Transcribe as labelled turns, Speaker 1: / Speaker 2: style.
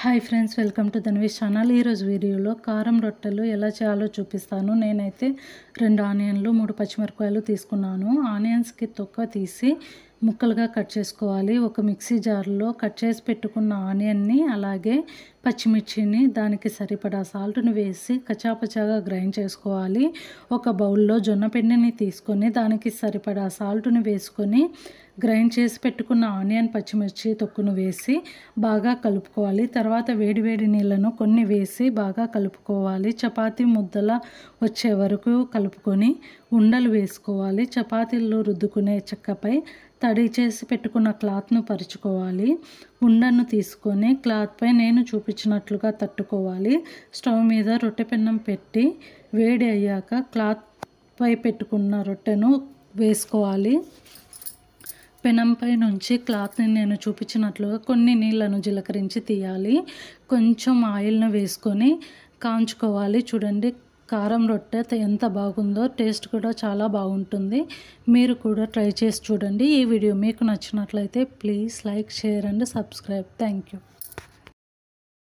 Speaker 1: Hi friends, welcome to Dhanvi's channel. ఈరోజు వీడియోలో కారం రొట్టెలు ఎలా చేయాలో చూపిస్తాను. నేనైతే 2 ఆనియన్లు 3 పచ్చిమిరపకాయలు తీసుకున్నాను. ఆనియన్స్కి తొక్క తీసి ముక్కలుగా కట్ చేసుకోవాలి. ఒక మిక్సీ జార్లో కట్ చేసి పెట్టుకున్న ఆనియన్ని అలాగే పచ్చిమిర్చిని దానికి సరిపడా సాల్ట్ని వేసి కచాపచాగా గ్రైండ్ చేసుకోవాలి. ఒక బౌల్లో జొన్న పిండిని తీసుకొని దానికి సరిపడా సాల్ట్ని వేసుకొని గ్రైండ్ చేసి పెట్టుకున్న ఆనియన్ పచ్చిమిర్చి తొక్కును వేసి బాగా కలుపుకోవాలి. తర్వాత వేడివేడి నీళ్ళను కొన్ని వేసి బాగా కలుపుకోవాలి. చపాతీ ముద్దల వచ్చే వరకు కలుపుకొని ఉండలు వేసుకోవాలి. చపాతీల్లో రుద్దుకునే చెక్కపై తడి చేసి పెట్టుకున్న క్లాత్ను పరుచుకోవాలి. ఉండను తీసుకొని క్లాత్పై నేను చూపించినట్లుగా తట్టుకోవాలి. స్టవ్ మీద రొట్టె పెన్నం పెట్టి వేడి అయ్యాక క్లాత్పై పెట్టుకున్న రొట్టెను వేసుకోవాలి. పెనంపై నుంచి క్లాత్ని నేను చూపించినట్లుగా కొన్ని నీళ్ళను జీలకరించి తీయాలి. కొంచెం ఆయిల్ను వేసుకొని కాంచుకోవాలి. చూడండి, కారం రొట్టె ఎంత బాగుందో, టేస్ట్ కూడా చాలా బాగుంటుంది. మీరు కూడా ట్రై చేసి చూడండి. ఈ వీడియో మీకు నచ్చినట్లయితే please like, share and subscribe. Thank you.